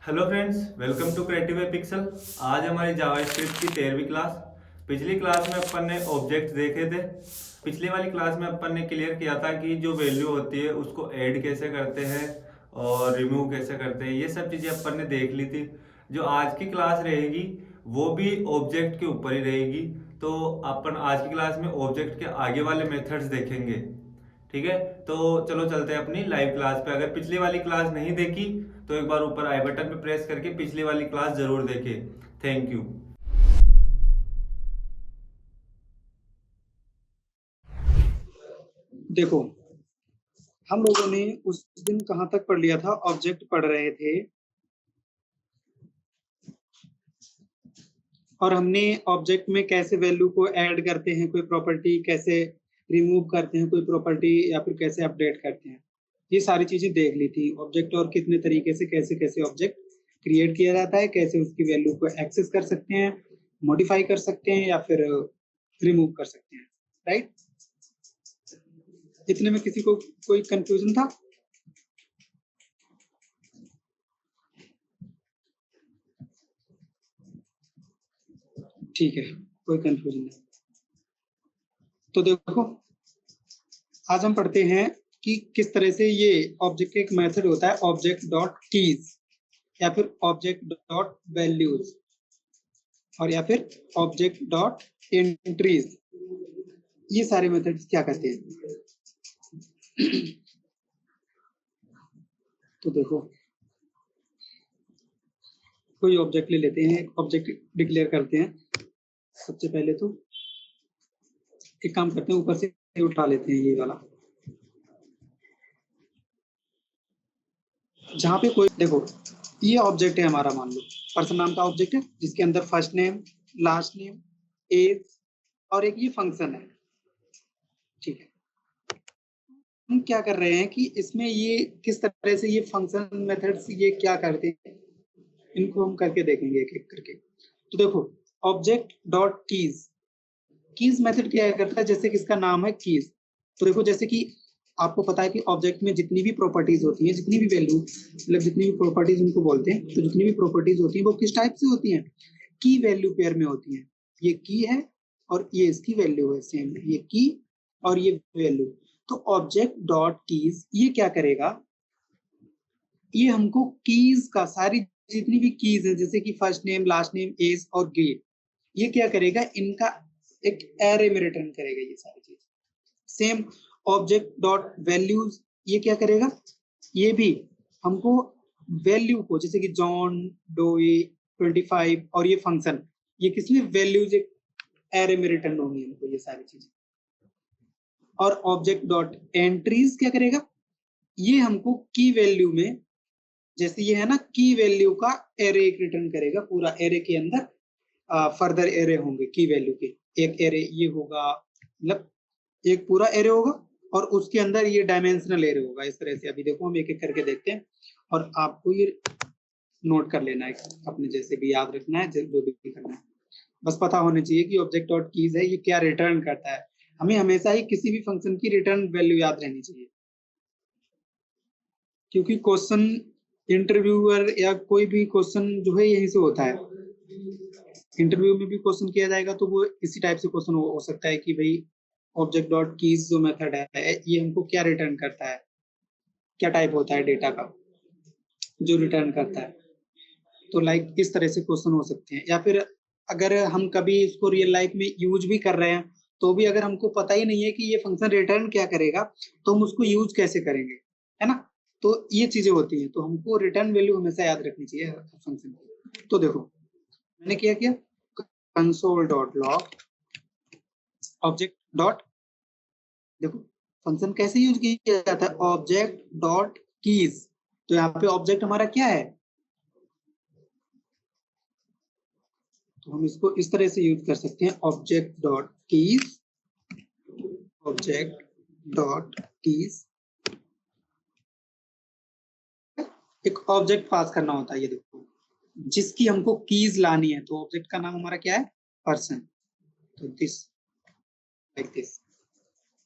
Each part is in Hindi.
Hello friends, welcome to Creative Pixel. आज हमारी जावास्क्रिप्ट की 13वीं क्लास। पिछली क्लास में अपन ने ऑब्जेक्ट देखे थे। पिछली वाली क्लास में अपन ने क्लियर किया था कि जो वैल्यू होती है उसको ऐड कैसे करते हैं और रिमूव कैसे करते हैं, ये सब चीज़ें अपन ने देख ली थी। जो आज की क्लास रहेगी वो भी ऑब्जेक्ट के ऊपर ही रहेगी। तो अपन आज की क्लास में ऑब्जेक्ट के आगे वाले मेथड्स देखेंगे। ठीक है, तो चलो चलते हैं अपनी लाइव क्लास पे। अगर पिछली वाली क्लास नहीं देखी तो एक बार ऊपर आई बटन पे प्रेस करके पिछली वाली क्लास जरूर देखें। Thank you. देखो, हम लोगों ने उस दिन कहां तक पढ़ लिया था? ऑब्जेक्ट पढ़ रहे थे और हमने ऑब्जेक्ट में कैसे वैल्यू को ऐड करते हैं, कोई प्रॉपर्टी कैसे रिमूव करते हैं, कोई प्रॉपर्टी या फिर कैसे अपडेट करते हैं, ये सारी चीजें देख ली थी। ऑब्जेक्ट और कितने तरीके से कैसे कैसे ऑब्जेक्ट क्रिएट किया जाता है, कैसे उसकी वैल्यू को एक्सेस कर सकते हैं, मॉडिफाई कर सकते हैं या फिर रिमूव कर सकते हैं। राइट? इतने में किसी को कोई कंफ्यूजन था? ठीक है, कोई कंफ्यूजन नहीं। तो देखो, आज हम पढ़ते हैं कि किस तरह से ये ऑब्जेक्ट का एक मेथड होता है, ऑब्जेक्ट डॉट कीज या फिर ऑब्जेक्ट डॉट वैल्यूज और या फिर ऑब्जेक्ट डॉट एंट्रीज। ये सारे मेथड्स क्या करते हैं? तो देखो, कोई ऑब्जेक्ट ले लेते हैं, ऑब्जेक्ट डिक्लेयर करते हैं। सबसे पहले तो एक काम करते हैं, ऊपर से उठा लेते हैं ये वाला, जहां पे कोई, देखो ये ऑब्जेक्ट है हमारा, मान लो पर्सन नाम का ऑब्जेक्ट है जिसके अंदर first name, last name, age और एक ये फंक्शन है। ठीक है, हम क्या कर रहे हैं कि इसमें ये किस तरह से ये फंक्शन मेथड्स ये क्या करते हैं, इनको हम करके देखेंगे एक एक करके। तो देखो, object dot keys, keys method क्या करता है? जैसे कि इसका नाम है कीज, तो देखो जैसे कि आपको पता है कि ऑब्जेक्ट में जितनी भी प्रॉपर्टीज होती हैं, जितनी भी वैल्यू, मतलब जितनी भी प्रॉपर्टीज उनको बोलते हैं, तो जितनी भी प्रॉपर्टीज होती हैं वो किस टाइप से होती हैं? की वैल्यू पेयर में होती हैं। ये की है और ये इसकी वैल्यू है, सेम है, ये की और ये वैल्यू। तो ऑब्जेक्ट डॉट कीज ये क्या करेगा? ये हमको कीज का, सारी जितनी भी कीज है जैसे कि first name, last name, age और ग्रेड, ये क्या करेगा? इनका एक एरे में रिटर्न करेगा ये सारी चीज। सेम ऑब्जेक्ट डॉट वैल्यूज, ये क्या करेगा? ये भी हमको वैल्यू को, जैसे कि जॉन डोई 25 और ये फंक्शन, ये किसमें वैल्यूज एक एरे में रिटर्न होंगी हमको ये सारी चीजें। और ऑब्जेक्ट डॉट एंट्रीज क्या करेगा? ये हमको की वैल्यू में, जैसे ये है ना, की वैल्यू का एरे एक रिटर्न करेगा। पूरा एरे के अंदर फर्दर एरे होंगे की वैल्यू के, एक एरे ये होगा, मतलब एक पूरा एरे होगा और उसके अंदर ये डायमेंशनल एरे होगा। इस तरह से अभी देखो हम एक एक करके देखते हैं और आपको ये नोट कर लेना है, अपने जैसे भी याद रखना है, जो भी करना है। बस पता होना चाहिए कि ऑब्जेक्ट डॉट कीज है, ये क्या रिटर्न करता है। हमें हमेशा ही किसी भी फंक्शन की रिटर्न वैल्यू याद रहनी चाहिए, क्योंकि क्वेश्चन, इंटरव्यूअर या कोई भी क्वेश्चन जो है यहीं से होता है। इंटरव्यू में भी क्वेश्चन किया जाएगा तो वो इसी टाइप से क्वेश्चन हो सकता है कि भाई ऑब्जेक्ट डॉट कीज जो मेथड है ये हमको क्या रिटर्न करता है, क्या टाइप होता है डेटा का जो रिटर्न करता है। तो लाइक इस तरह से क्वेश्चन हो सकते हैं। या फिर अगर हम कभी इसको रियल लाइफ में यूज भी कर रहे हैं तो भी अगर हमको पता ही नहीं है कि ये फंक्शन रिटर्न क्या करेगा तो हम उसको यूज कैसे करेंगे, है ना? तो ये चीजें होती हैं, तो हमको रिटर्न वैल्यू हमेशा याद रखनी चाहिए फंक्शन की। तो देखो मैंने क्या किया, console dot log object dot, देखो फंक्शन कैसे यूज किया जाता है, ऑब्जेक्ट डॉट कीज। तो यहाँ पे ऑब्जेक्ट हमारा क्या है, तो हम इसको इस तरह से यूज कर सकते हैं, object dot keys, object dot keys. एक ऑब्जेक्ट पास करना होता है, ये देखो जिसकी हमको कीज लानी है, तो ऑब्जेक्ट का नाम हमारा क्या है, पर्सन। तो दिस, लाइक दिस,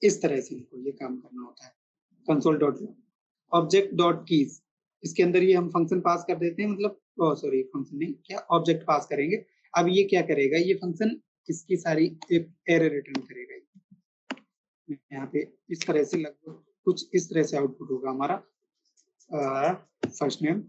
इस तरह से हमको ये काम करना होता है। Console dot object dot keys, इसके अंदर ये हम फंक्शन पास कर देते हैं, मतलब सॉरी फंक्शन नहीं, क्या ऑब्जेक्ट पास करेंगे। अब ये क्या करेगा, ये फंक्शन इसकी सारी एक एरर रिटर्न करेगा। यहाँ पे इस तरह से लगभग कुछ इस तरह से आउटपुट होगा हमारा। First name,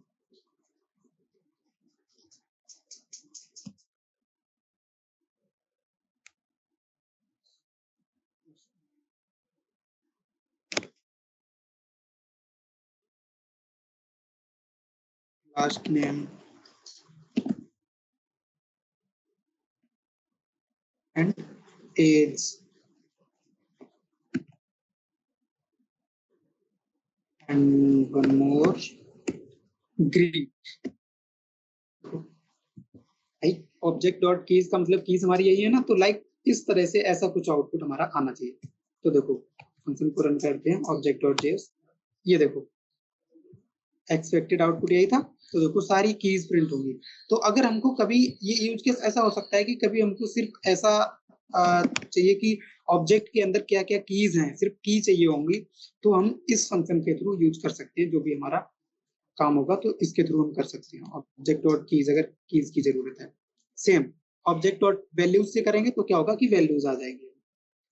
last name and age and one more greet. Object dot keys का मतलब कीज हमारी यही है ना, तो लाइक इस तरह से ऐसा कुछ आउटपुट हमारा आना चाहिए। तो देखो फंक्शन को रन करते हैं, ऑब्जेक्ट डॉट जेएस, ये देखो एक्सपेक्टेड आउटपुट यही था। तो देखो सारी कीज प्रिंट होंगी। तो अगर हमको कभी ये यूज केस ऐसा हो सकता है कि कभी हमको सिर्फ ऐसा चाहिए कि ऑब्जेक्ट के अंदर क्या क्या कीज हैं, सिर्फ की चाहिए होंगी, तो हम इस फंक्शन के थ्रू यूज कर सकते हैं। जो भी हमारा काम होगा तो इसके थ्रू हम कर सकते हैं। ऑब्जेक्ट डॉट कीज, अगर कीज की जरूरत है। सेम ऑब्जेक्ट डॉट वैल्यूज से करेंगे तो क्या होगा कि वैल्यूज आ जाएंगे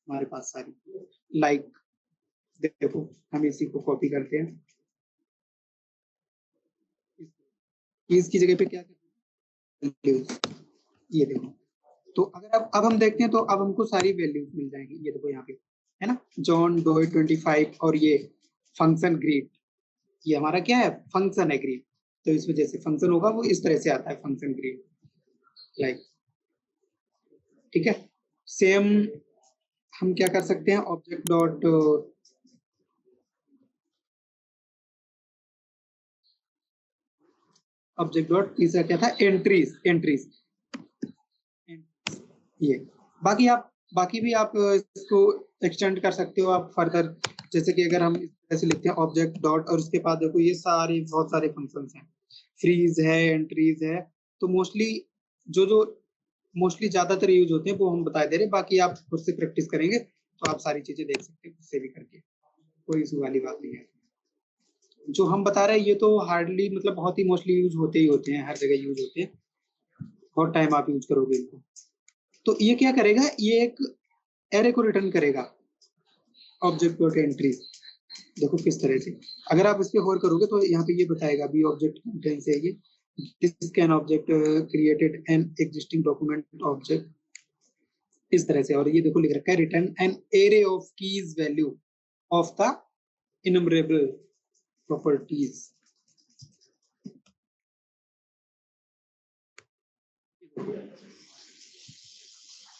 हमारे पास सारी। लाइक देखो हम इसी को कॉपी करते हैं, कीज की जगह पे क्या करते हैं, वैल्यूज। ये देखो, तो अगर अब हम देखते हैं तो अब हमको सारी वैल्यूज मिल जाएंगी। ये देखो यहाँ पे है ना, जॉन डोए 25, और ये फंक्शन ग्रीट, ये हमारा क्या है, फंक्शन है ग्रीट। तो इस वजह से फंक्शन होगा वो इस तरह से आता है, फंक्शन ग्रीट लाइक। ठीक है, सेम हम क्या कर सकते हैं, ऑब्जेक्ट डॉट तीसरा क्या था, एंट्रीज। ये बाकी भी आप इसको एक्सटेंड कर सकते हो आप फर्दर। जैसे कि अगर हम इस तरह से लिखते हैं ऑब्जेक्ट डॉट, और उसके बाद देखो ये सारे बहुत सारे फंक्शंस हैं, फ्रीज है, एंट्रीज है। तो जो मोस्टली ज्यादातर यूज होते हैं वो हम बता दे रहे हैं। बाकी आप खुद से प्रैक्टिस करेंगे तो आप सारी चीजें देख सकते हैं खुद से भी करके, कोई इशू वाली बात नहीं है। जो हम बता रहे हैं ये तो हार्डली मतलब बहुत ही मोस्टली यूज होते हैं, हर जगह यूज होते हैं, बहुत टाइम आप यूज करोगे इनको। तो ये क्या करेगा, ये एक एरे को रिटर्न करेगा, ऑब्जेक्ट डॉट एंट्री। देखो किस तरह से, अगर आप इस पे गौर करोगे तो यहाँ पे ये बताएगा बी ऑब्जेक्ट कंटेंस है ये, this can object created an existing document object, इस तरह से। और ये देखो लिख रखा है return an array of keys value of the innumerable properties.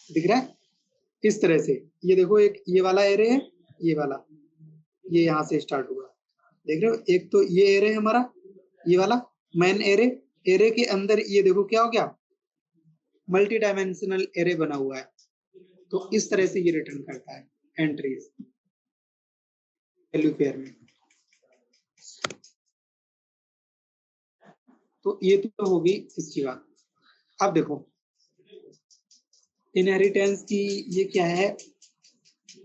दिख रहा है इस तरह से। ये देखो एक ये वाला एरे है, ये वाला, ये यहाँ से स्टार्ट हुआ, देख रहे हो। एक तो ये एरे है हमारा, ये वाला मेन एरे, एरे के अंदर ये देखो क्या हो गया, मल्टी डायमेंशनल एरे बना हुआ है। तो इस तरह से ये रिटर्न करता है एंट्रीज वैल्यू पेयर में। तो ये तो होगी इसकी बात। अब देखो इनहेरिटेंस की ये क्या है,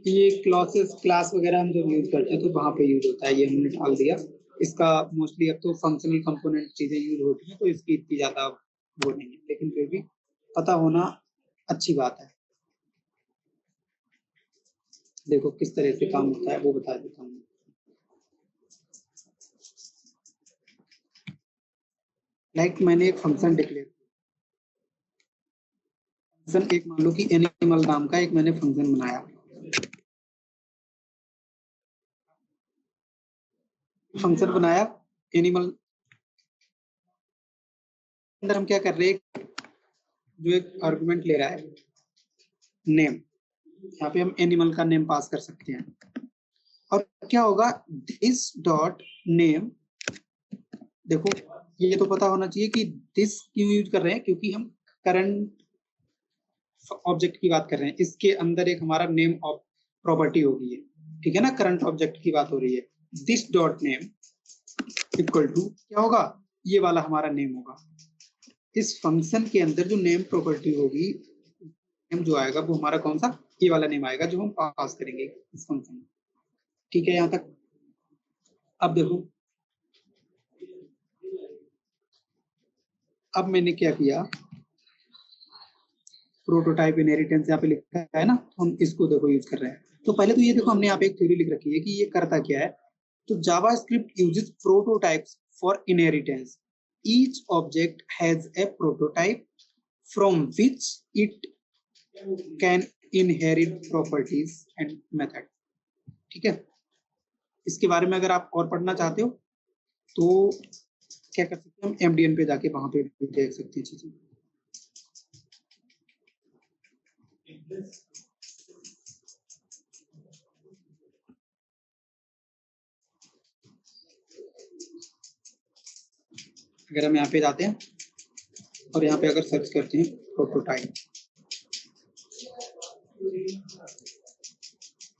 ये क्लास वगैरह हम जब यूज करते हैं तो वहां पे यूज होता है, ये हमने डाल दिया। इसका मोस्टली अब तो फंक्शनल कंपोनेंट चीजें यूज होती हैं तो इसकी इतनी ज्यादा वो नहीं है, लेकिन फिर भी पता होना अच्छी बात है। देखो किस तरह से काम होता है वो बता देता हूँ। लाइक मैंने एक फंक्शन डिक्लेयर, फंक्शन एक मान लो कि एनिमल नाम का एक मैंने फंक्शन बनाया। फंक्शन बनाया एनिमल, अंदर हम क्या कर रहे हैं, जो एक आर्गुमेंट ले रहा है नेम, यहाँ पे हम एनिमल का नेम पास कर सकते हैं। और क्या होगा, दिस डॉट नेम, देखो ये तो पता होना चाहिए कि दिस क्यों यूज कर रहे हैं, क्योंकि हम करंट ऑब्जेक्ट की बात कर रहे हैं, इसके अंदर एक हमारा नेम ऑफ प्रॉपर्टी होगी है, ठीक है ना, करंट ऑब्जेक्ट की बात हो रही है। This dot name equal to क्या होगा, ये वाला हमारा नेम होगा। इस फंक्शन के अंदर जो नेम प्रॉपर्टी होगी, नेम जो आएगा वो हमारा कौन सा, ये वाला नेम आएगा जो हम पास करेंगे इस फंक्शन में। ठीक है यहाँ तक। अब देखो अब मैंने क्या किया, प्रोटोटाइप इनहेरिटेंस यहाँ पे लिखा है ना, तो हम इसको देखो यूज कर रहे हैं। तो पहले तो ये देखो हमने यहाँ पे एक थ्योरी लिख रखी है कि ये करता क्या है। तो JavaScript uses prototypes for inheritance. Each object has a prototype from which it can inherit properties and method. ठीक है, इसके बारे में अगर आप और पढ़ना चाहते हो तो क्या कर सकते हैं, हम MDN पे जाके वहां पे देख सकते हैं चीजें। अगर हम यहाँ पे जाते हैं और यहाँ पे अगर सर्च करते हैं प्रोटोटाइप,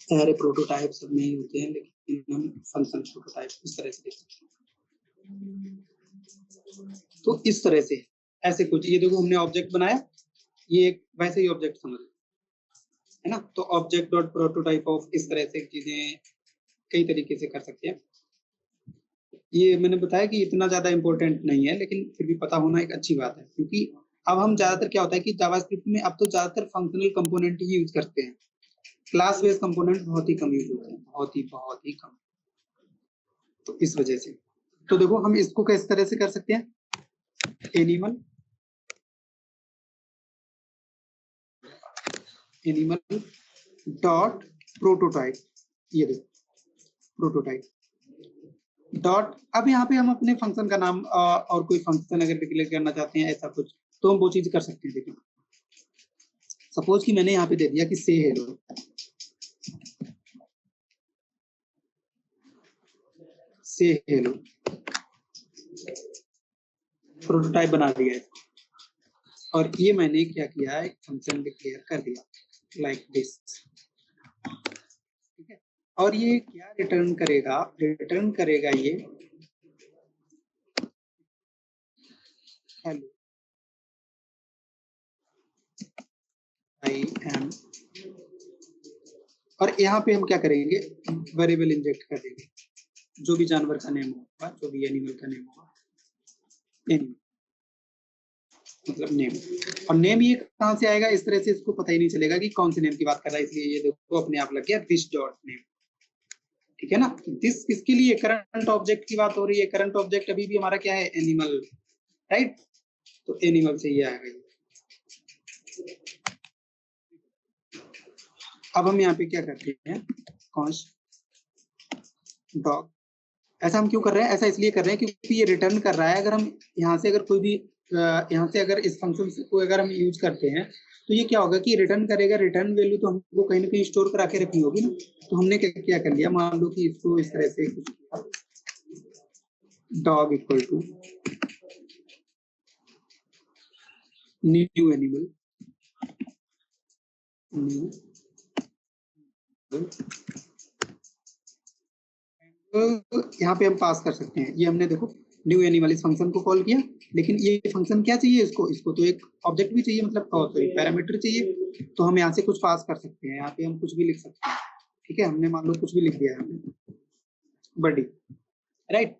सारे प्रोटोटाइप सब में ही होते हैं, लेकिन हम फंक्शन प्रोटोटाइप इस तरह से देख सकते हैं। तो इस तरह से ऐसे कुछ, ये देखो हमने ऑब्जेक्ट बनाया, ये एक वैसे ही ऑब्जेक्ट समझ है ना। तो ऑब्जेक्ट डॉट प्रोटोटाइप ऑफ, इस तरह से चीजें कई तरीके से कर सकते हैं। ये मैंने बताया कि इतना ज्यादा इंपॉर्टेंट नहीं है, लेकिन फिर भी पता होना एक अच्छी बात है, क्योंकि अब हम ज्यादातर क्या होता है कि जावास्क्रिप्ट में अब तो ज्यादातर फंक्शनल कंपोनेंट ही यूज करते हैं, क्लास बेस्ड कंपोनेंट बहुत ही कम यूज होते हैं, बहुत ही कम। तो इस वजह से तो देखो हम इसको किस तरह से कर सकते हैं, एनिमल डॉट प्रोटोटाइप, ये देखो प्रोटोटाइप डॉट, अब यहाँ पे हम अपने फंक्शन का नाम और कोई फंक्शन अगर डिक्लेयर करना चाहते हैं ऐसा कुछ, तो हम वो चीज कर सकते हैं। देखिए सपोज कि मैंने यहाँ पे दे दिया कि से हेलो, से हेलो, प्रोटोटाइप बना दिया है, और ये मैंने क्या किया, एक फंक्शन डिक्लेयर कर दिया लाइक दिस। ठीक है, और ये क्या रिटर्न करेगा, रिटर्न करेगा ये हेलो आई एम, और यहाँ पे हम क्या करेंगे, वेरिएबल इंजेक्ट कर देंगे, जो भी जानवर का नेम होगा, जो भी एनिमल का नेम होगा, एनिमल मतलब नेम। और नेम ये कहाँ से आएगा, इस तरह से इसको पता ही नहीं चलेगा कि कौन से नेम की बात कर रहा है, इसलिए ये देखो अपने आप लग गया दिस डॉट नेम। ठीक है ना, दिस किसके लिए, करंट ऑब्जेक्ट की बात हो रही है, करंट ऑब्जेक्ट अभी भी हमारा क्या है, एनिमल, राइट। तो एनिमल से ये आएगा। अब हम यहाँ पे क्या करते हैं, कॉन्स्ट डॉग, ऐसा हम क्यों कर रहे हैं, ऐसा इसलिए कर रहे हैं क्योंकि ये रिटर्न कर रहा है। अगर हम यहाँ से अगर कोई भी यहाँ से अगर इस फंक्शन को अगर हम यूज करते हैं तो ये क्या होगा कि रिटर्न करेगा, रिटर्न वैल्यू तो हमको कहीं ना कहीं स्टोर करा के रखनी होगी ना। तो हमने क्या कर लिया, मान लो कि इसको इस तरह से dog equal to new animal, new यहाँ पे हम पास कर सकते हैं, ये हमने देखो न्यू एनिमल इस फंक्शन को कॉल किया, लेकिन ये फंक्शन क्या चाहिए इसको तो एक ऑब्जेक्ट भी चाहिए, मतलब सॉरी पैरामीटर चाहिए। तो हम यहाँ से कुछ पास कर सकते हैं, यहाँ पे हम कुछ भी लिख सकते हैं। ठीक है, हमने मान लो कुछ भी लिख दिया है बडी, राइट।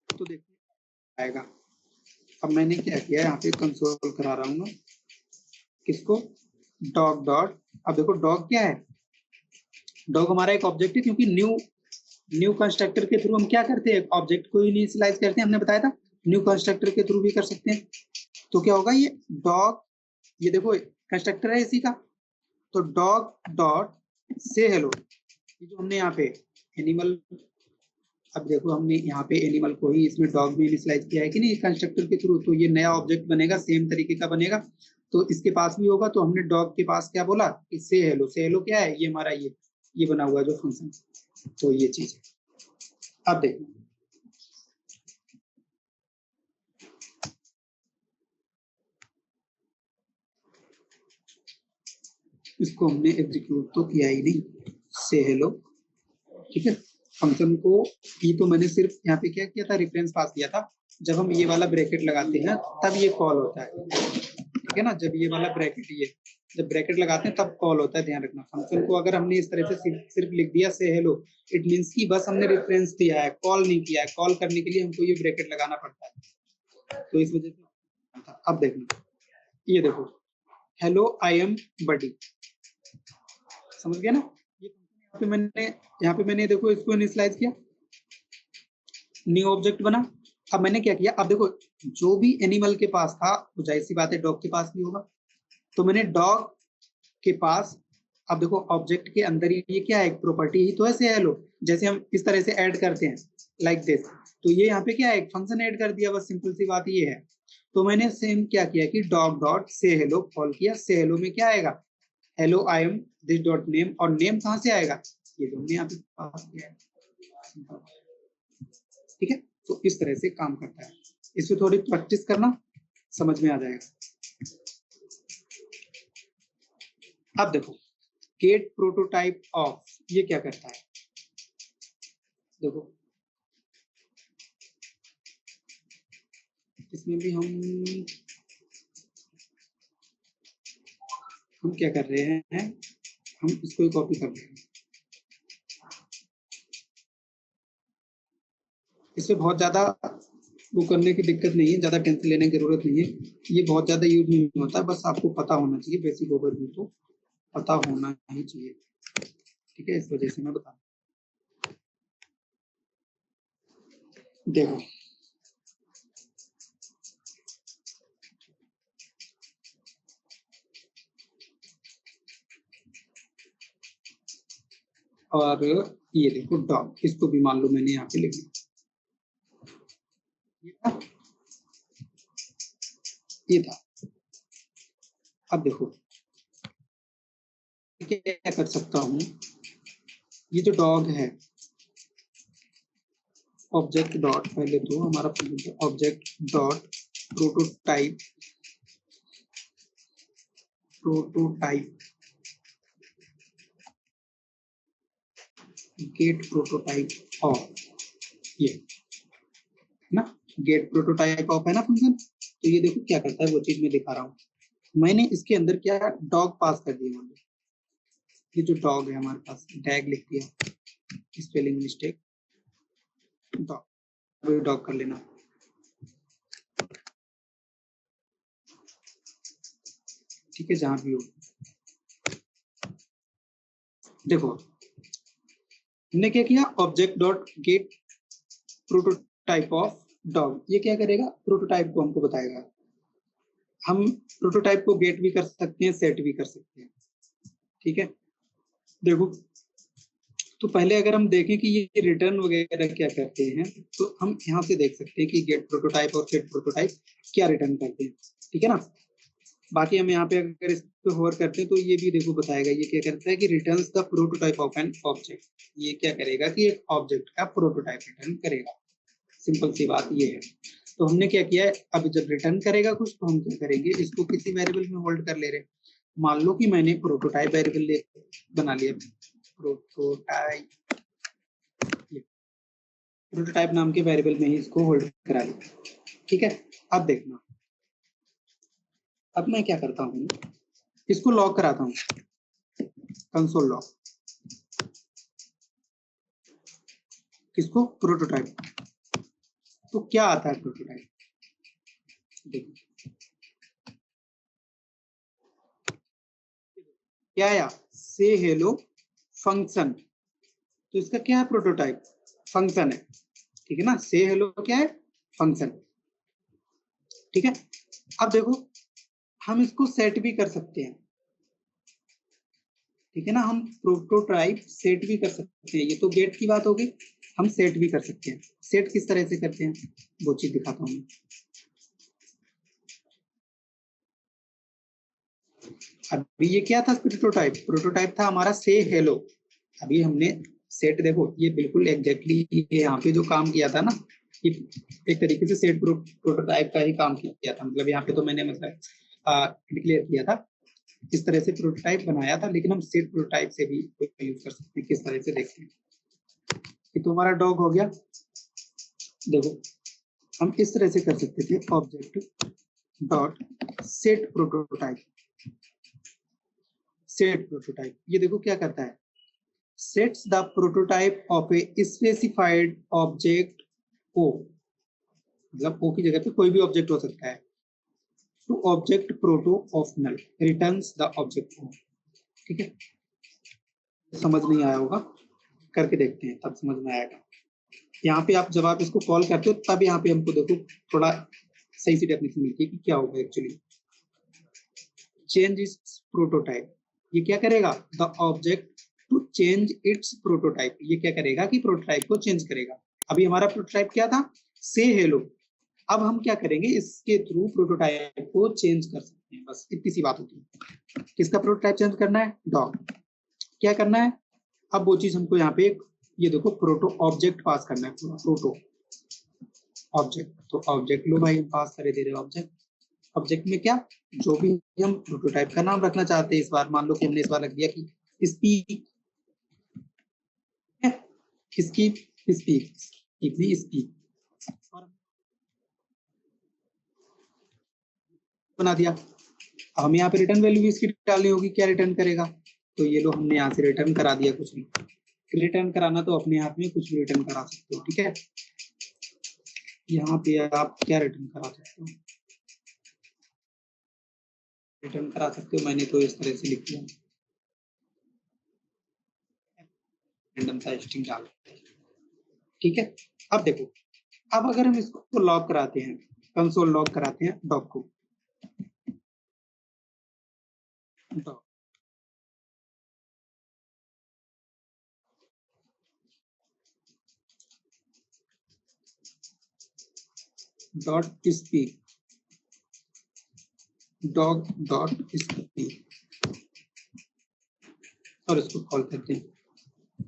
तो देखिए आएगा। अब मैंने क्या किया, यहाँ पे कंसोल करा रहा हूँ मैं किसको, डॉग डॉट। अब देखो डॉग क्या है, डॉग हमारा एक ऑब्जेक्ट है, क्योंकि न्यू कंस्ट्रक्टर के थ्रू हम क्या करते हैं, ऑब्जेक्ट को इनिशियलाइज करते हैं, हमने बताया था न्यू कंस्ट्रक्टर के थ्रू भी कर सकते हैं। तो क्या होगा, ये डॉग, ये देखो कंस्ट्रक्टर है इसी का, तो डॉग डॉट से हेलो, ये जो हमने यहाँ पे एनिमल, अब देखो हमने यहाँ पे एनिमल को ही इसमें डॉग में इनिशियलाइज किया है कि नहीं कंस्ट्रक्टर के थ्रू, तो ये नया ऑब्जेक्ट बनेगा, सेम तरीके का बनेगा। तो इसके पास भी होगा, तो हमने डॉग के पास क्या बोला कि से हेलो क्या है, ये हमारा ये बना हुआ जो फंक्शन, तो ये चीज है। अब देखो इसको हमने एग्जीक्यूट तो किया ही नहीं, से हेलो। ठीक है, फंक्शन को ये तो मैंने सिर्फ यहाँ पे क्या किया था, रेफरेंस पास किया था। जब हम ये वाला ब्रैकेट लगाते हैं तब ये कॉल होता है। ठीक है ना, जब ये वाला ब्रैकेट, ये जब ब्रैकेट लगाते हैं तब कॉल होता है, ध्यान रखना। फंक्शन को अगर हमने इस तरह से सिर्फ लिख दिया से हेलो, इट मीन्स की बस हमने रेफरेंस दिया है, कॉल नहीं किया है। कॉल करने के लिए हमको ये ब्रैकेट लगाना पड़ता है, तो इस वजह से अब देखना, ये देखो, हेलो आई एम बडी, समझ गया ना। ये यहाँ पे मैंने देखो इसको इनिशियलाइज किया, न्यू ऑब्जेक्ट बना। अब मैंने क्या किया, अब देखो जो भी एनिमल के पास था वो जाहिर सी बात है डॉग के पास भी होगा, तो मैंने डॉग के पास, अब देखो ऑब्जेक्ट के अंदर ही ये क्या है, एक प्रॉपर्टी ही तो है से हेलो, जैसे हम इस तरह से ऐड करते हैं लाइक दिस, तो ये यहाँ पे क्या है, एक फंक्शन ऐड कर दिया, बस सिंपल सी बात ये है। तो मैंने सेम क्या किया कि डॉग डॉट से हेलो कॉल किया, से हेलो में क्या आएगा, hello I am this dot name, और नेम कहाँ से आएगा, ये जो हमने यहाँ पे पास किया है, ठीक है। तो इस तरह से काम करता है, इसमें थोड़ी प्रैक्टिस करना, समझ में आ जाएगा। अब देखो गेट प्रोटोटाइप ऑफ, ये क्या करता है, देखो इसमें भी हम क्या कर रहे हैं, हम इसको ही कॉपी कर रहे हैं, इसमें बहुत ज्यादा वो करने की दिक्कत नहीं है, ज्यादा टेंशन लेने की जरूरत नहीं है, ये बहुत ज्यादा यूज नहीं होता, बस आपको पता होना चाहिए, बेसिक ओवरव्यू तो पता होना ही चाहिए, ठीक है, इस वजह से मैं बता, देखो और ये देखो डॉग, इसको भी मान लो मैंने यहाँ पे लिख दिया, ये था। अब देखो क्या कर सकता हूँ, ये जो डॉग है, ऑब्जेक्ट डॉट, पहले तो हमारा object dot prototype, get prototype of, ये ना गेट प्रोटोटाइप ऑफ है ना फंक्शन। तो ये देखो क्या करता है, वो चीज मैं दिखा रहा हूँ, मैंने इसके अंदर क्या डॉग पास कर दिया, मतलब ये जो डॉग है हमारे पास, टैग लिख दिया, स्पेलिंग मिस्टेक, डॉग डॉग कर लेना, ठीक है, जहां भी हो। देखो हमने क्या किया, object dot gate prototype of dog, ये क्या करेगा, प्रोटोटाइप को हमको बताएगा, हम प्रोटोटाइप को गेट भी कर सकते हैं, सेट भी कर सकते हैं, ठीक है। देखो तो पहले अगर हम देखें कि ये रिटर्न वगैरह क्या करते हैं, तो हम यहाँ से देख सकते हैं कि गेट प्रोटोटाइप और सेट प्रोटोटाइप क्या रिटर्न करते हैं, ठीक है ना। बाकी हम यहाँ पे अगर इस पे होवर करते हैं तो ये भी देखो बताएगा, ये क्या करता है कि returns the prototype of an object, ये क्या करेगा कि एक ऑब्जेक्ट का प्रोटोटाइप रिटर्न करेगा, सिंपल सी बात ये है। तो हमने क्या किया है, अब जब रिटर्न करेगा कुछ तो हम क्या करेंगे, इसको किसी वेरिएबल में होल्ड कर ले रहे हैं, मान लो कि मैंने प्रोटोटाइप वेरिएबल बना लिया, प्रोटोटाइप नाम के वेरिएबल में ही इसको होल्ड करा लिया, ठीक है। अब देखना, अब मैं क्या करता हूँ, इसको लॉक कराता हूँ, कंसोल लॉक, किसको, प्रोटोटाइप। तो क्या आता है प्रोटोटाइप, देखो क्या आया, से हेलो फंक्शन, तो इसका क्या है, प्रोटोटाइप फंक्शन है, ठीक है ना, से हेलो क्या है, फंक्शन, ठीक है। अब देखो हम इसको सेट भी कर सकते हैं, ठीक है ना, हम प्रोटोटाइप सेट भी कर सकते हैं, ये तो गेट की बात हो गई, हम सेट भी कर सकते हैं, सेट किस तरह से करते हैं वो चीज दिखाता हूँ। अभी ये क्या था, प्रोटोटाइप, प्रोटोटाइप था हमारा से हेलो, अभी हमने सेट, देखो ये बिल्कुल एग्जैक्टली यहाँ पे जो काम किया था ना, ये एक तरीके से सेट प्रोटोटाइप का ही काम किया था, मतलब यहाँ पे तो मैंने मतलब डिक्लेयर किया था, इस तरह से प्रोटोटाइप बनाया था, लेकिन हम सेट प्रोटोटाइप से भी यूज कर सकते हैं, किस तरह से देखते हैं। ये तो हमारा डॉग हो गया, देखो हम इस तरह से कर सकते थे, object dot set prototype, set prototype, ये देखो क्या करता है, sets the prototype of a specified object o, मतलब ओ की जगह पे कोई भी ऑब्जेक्ट हो सकता है, to object proto of null returns the object form. ठीक है, समझ नहीं आया होगा, करके देखते हैं तब समझ में आएगा। यहाँ पे आप जब आप इसको कॉल करते हो तब यहाँ पे हमको देखो थोड़ा सही से डेफिनेशन मिलती है कि क्या होगा एक्चुअली। चेंज इज प्रोटोटाइप, ये क्या करेगा, the object to change its prototype, ये क्या करेगा कि प्रोटोटाइप को चेंज करेगा। अभी हमारा प्रोटोटाइप क्या था, से हेलो, अब हम क्या करेंगे, इसके थ्रू प्रोटोटाइप को चेंज कर सकते हैं, बस इतनी सी बात होती है। किसका प्रोटोटाइप चेंज करना है, डॉग। क्या करना है, अब वो चीज हमको यहाँ पे ये देखो प्रोटो ऑब्जेक्ट पास करना है, प्रोटो ऑब्जेक्ट, तो ऑब्जेक्ट लो भाई, हम पास करे दे रहे ऑब्जेक्ट। ऑब्जेक्ट में क्या, जो भी हम प्रोटोटाइप का नाम रखना चाहते हैं, इस बार मान लो कि हमने इस बार रख दिया कि स्पीक, किसकी, स्पीक बना दिया। अब हम यहाँ पे रिटर्न वैल्यू भी इसकी डालनी होगी, क्या रिटर्न करेगा, तो ये लो हमने यहाँ से रिटर्न करा दिया कुछ भी। रिटर्न कराना तो अपने हाथ में, कुछ भी रिटर्न करा सकते हो। ठीक है, यहाँ पे आप क्या रिटर्न करा सकते हो, रिटर्न करा सकते हो, मैंने तो इस तरह से लिख दिया, रैंडम सा स्ट्रिंग डाल। ठीक है, अब देखो, अब अगर हम इसको लॉग कराते हैं, कंसोल लॉग कराते हैं डॉग को, dot speak, dog dot speak, और इसको कॉल करते हैं।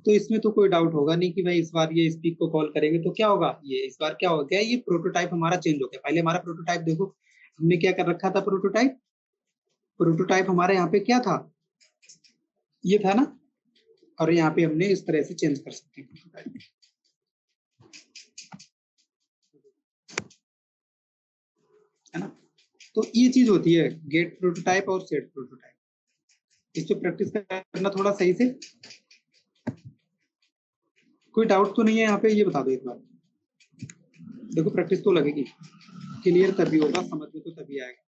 तो इसमें तो कोई डाउट होगा नहीं कि भाई इस बार ये स्पीक को कॉल करेंगे तो क्या होगा, ये इस बार क्या हो गया, ये प्रोटोटाइप हमारा चेंज हो गया। पहले हमारा प्रोटोटाइप देखो हमने क्या कर रखा था, प्रोटोटाइप, प्रोटोटाइप हमारे यहाँ पे क्या था, ये था ना, और यहाँ पे हमने इस तरह से चेंज कर सकते हैं प्रोटोटाइप, है ना। तो ये चीज होती है गेट प्रोटोटाइप और सेट प्रोटोटाइप, इस पे प्रैक्टिस करना थोड़ा सही से। कोई डाउट तो नहीं है यहाँ पे, ये बता दो एक बार। देखो प्रैक्टिस तो लगेगी, क्लियर तभी होगा, समझ में तो तभी आएगा,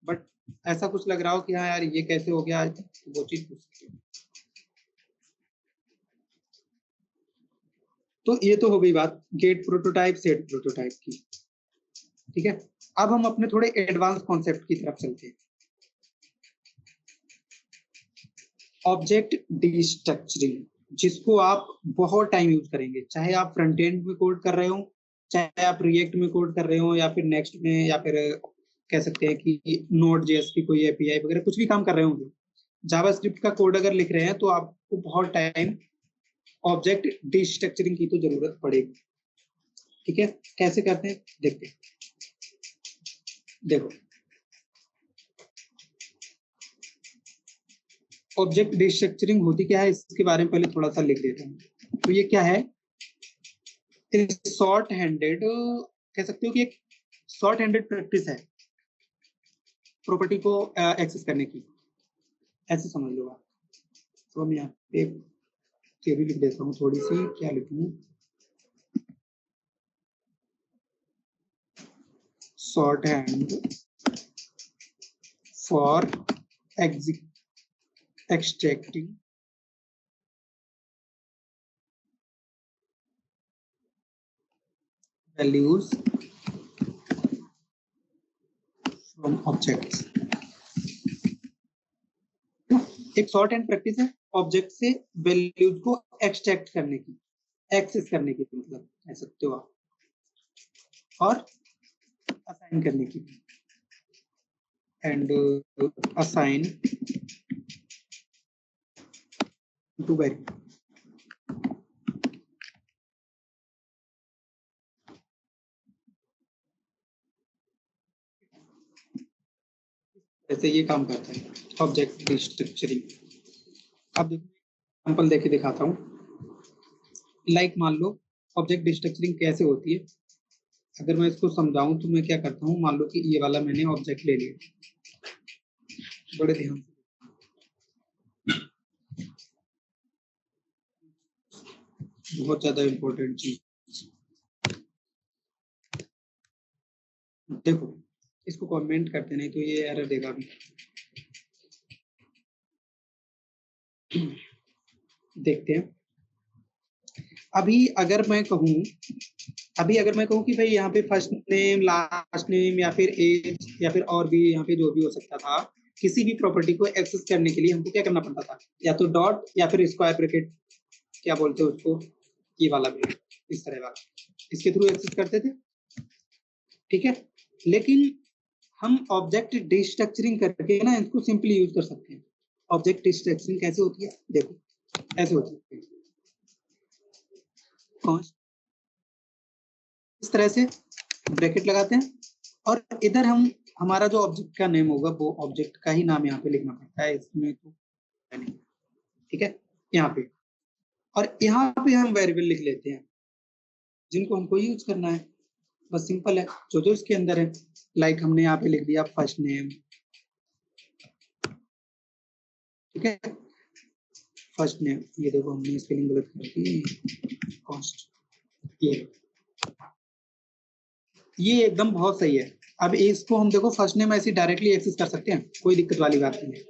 बट ऐसा कुछ लग रहा हो कि हाँ यार ये कैसे हो गया, वो चीज पूछ सकते हो। तो ये तो हो गई बात गेट प्रोटोटाइप सेट प्रोटोटाइप की। ठीक है, अब हम अपने थोड़े एडवांस कॉन्सेप्ट की तरफ चलते हैं। ऑब्जेक्ट डिस्ट्रक्चरिंग, जिसको आप बहुत टाइम यूज करेंगे, चाहे आप फ्रंट एंड में कोड कर रहे हो, चाहे आप रिएक्ट में कोड कर रहे हो, या फिर नेक्स्ट में, या फिर कह सकते हैं कि नोड जेएस की कोई एपीआई वगैरह कुछ भी काम कर रहे होंगे, जावास्क्रिप्ट का कोड अगर लिख रहे हैं तो आपको बहुत टाइम ऑब्जेक्ट डिस्ट्रक्चरिंग की तो जरूरत पड़ेगी। ठीक है, कैसे करते हैं देखते हैं। देखो ऑब्जेक्ट डिस्ट्रक्चरिंग होती क्या है, इसके बारे में पहले थोड़ा सा लिख देता हूँ। तो ये क्या है, शॉर्ट हैंडेड, कह सकते हो कि एक शॉर्ट हैंडेड प्रैक्टिस है प्रॉपर्टी को एक्सेस करने की, ऐसे समझ लो आप। तो मैं यहाँ पे थ्योरी लिख देता हूँ थोड़ी सी, क्या लिखूँ, short hand for extracting values from objects। एक शॉर्ट हैंड प्रैक्टिस है ऑब्जेक्ट से वैल्यूज को एक्सट्रैक्ट करने की, एक्सेस करने की, मतलब कह सकते हो आप, और असाइन करने की, एंड असाइन टू वैल्यू। ऐसे ये काम करता है ऑब्जेक्ट डिस्ट्रक्चरिंग। अब देखो एग्जांपल देके दिखाता हूँ। लाइक मान लो ऑब्जेक्ट डिस्ट्रक्चरिंग कैसे होती है, अगर मैं इसको समझाऊं तो मैं क्या करता हूँ, मान लो कि ये वाला मैंने ऑब्जेक्ट ले लिया, बड़े ध्यान से, बहुत ज्यादा इंपॉर्टेंट चीज। देखो इसको कमेंट करते, नहीं तो ये एरर देगा अभी। देखते हैं। अभी अगर मैं कहूँ कि भाई यहाँ पे फर्स्ट नेम, लास्ट नेम या फिर एज या फिर और भी यहाँ पे जो भी हो सकता था, किसी भी प्रॉपर्टी को एक्सेस करने के लिए हमको क्या करना पड़ता था, या तो डॉट या फिर स्क्वायर ब्रैकेट, क्या बोलते हैं उसको, ये वाला भी, इस तरह वाला, इसके थ्रू एक्सेस करते थे। ठीक है, लेकिन हम ऑब्जेक्ट डिस्ट्रक्चरिंग करके ना इसको सिंपली यूज कर सकते हैं। ऑब्जेक्ट डिस्ट्रक्चरिंग कैसे होती है, देखो ऐसे होती है, इस तरह से ब्रैकेट लगाते हैं और इधर हम हमारा जो ऑब्जेक्ट का नेम होगा वो ऑब्जेक्ट का ही नाम यहाँ पे लिखना पड़ता है, इसमें तो नहीं। ठीक है, यहाँ पे, और यहाँ पे हम वेरिएबल लिख लेते हैं जिनको हमको यूज करना है। बस सिंपल है, जो जो इसके अंदर है। लाइक हमने यहाँ पे लिख दिया फर्स्ट नेम। ठीक है, फर्स्ट नेम, ये देखो हमने स्पेलिंग गलत कर दी, कॉस्ट, ये एकदम बहुत सही है। अब इसको हम देखो फर्स्ट नेम ऐसे डायरेक्टली एक्सेस कर सकते हैं, कोई दिक्कत वाली बात नहीं है।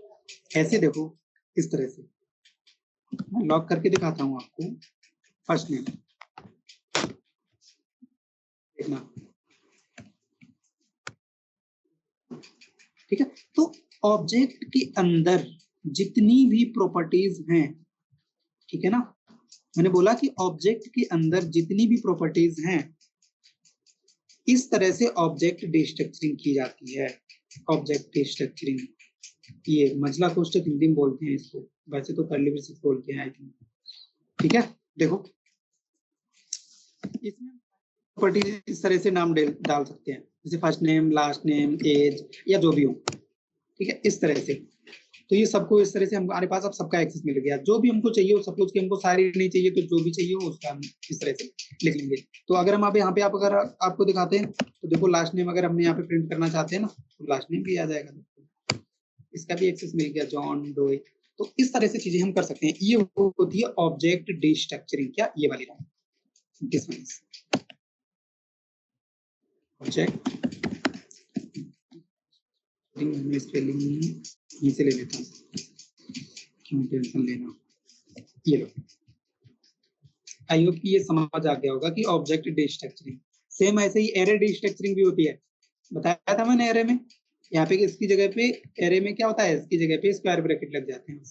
ऐसे देखो, इस तरह से मैं लॉक करके दिखाता हूँ आपको। फर्स्ट नेम देखना, ठीक है। तो ऑब्जेक्ट के अंदर जितनी भी प्रॉपर्टीज हैं, ठीक है ना, मैंने बोला कि ऑब्जेक्ट के अंदर जितनी भी प्रॉपर्टीज हैं, इस तरह से ऑब्जेक्ट डिस्ट्रक्चरिंग की जाती है। ऑब्जेक्ट डिस्ट्रक्चरिंग, ये मजला कोष्ठक हिंदी में बोलते हैं इसको, वैसे तो कर्ली ब्रेसेस बोलते हैं आई थिंक। ठीक है, देखो इसमें प्रॉपर्टी इस तरह से नाम डाल सकते हैं, जैसे first name, last name, age या जो भी हो। ठीक है, इस तरह से। तो ये सबको इस तरह से हमारे पास अब सबका एक्सेस मिल गया। जो भी हमको चाहिए, सपोज कि हमको सारी नहीं चाहिए तो जो भी चाहिए हो उसका हम इस तरह से लिख लेंगे। तो अगर हम यहाँ पे आप अगर आपको दिखाते हैं तो देखो लास्ट नेम अगर हमने यहाँ पे प्रिंट करना चाहते हैं ना तो लास्ट नेम भी आ जाएगा, इसका भी एक्सेस मिल गया, जॉन डोए। तो इस तरह से चीजें हम कर सकते हैं। ये होती है ऑब्जेक्ट डिस्ट्रक्चरिंग। क्या ये वाली ऑब्जेक्ट स्पेलिंग यहीं से ले लेता हूँ, क्यों टेंशन लेना। ये लो, आई होप कि ये समझ आ गया होगा कि ऑब्जेक्ट डिस्ट्रक्चरिंग। सेम ऐसे ही एरे डिस्ट्रक्चरिंग भी होती है, बताया था मैंने एरे में। यहाँ पे इसकी जगह पे, एरे में क्या होता है, इसकी जगह पे स्क्वायर ब्रैकेट लग जाते हैं।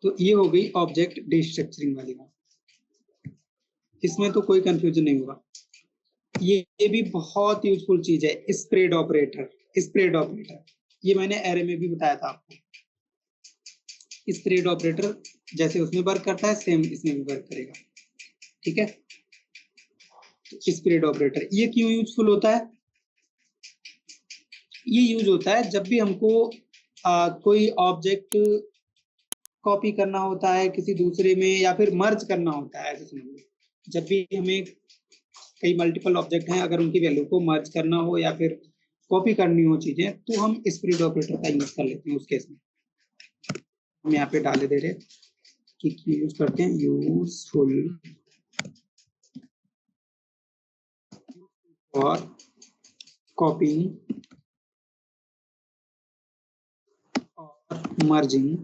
तो ये हो गई ऑब्जेक्ट डिस्ट्रक्चरिंग वाली बात, इसमें तो कोई कंफ्यूजन नहीं होगा। ये भी बहुत यूजफुल चीज है, स्प्रेड ऑपरेटर। स्प्रेड ऑपरेटर ये मैंने एरे में भी बताया था आपको। स्प्रेड ऑपरेटर जैसे उसमें वर्क करता है, सेम इसमें भी वर्क करेगा। ठीक है, स्प्रेड ऑपरेटर ये क्यों यूजफुल होता है? ये यूज होता है जब भी हमको कोई ऑब्जेक्ट कॉपी करना होता है किसी दूसरे में, या फिर मर्ज करना होता है। जब भी हमें कई मल्टीपल ऑब्जेक्ट हैं, अगर उनकी वैल्यू को मर्ज करना हो या फिर कॉपी करनी हो चीजें, तो हम स्प्रेड ऑपरेटर का यूज कर लेते हैं। उस केस में हम यहाँ पे डाले दे रहे कि यूज करते हैं, यूजफुल और कॉपिंग और मर्जिंग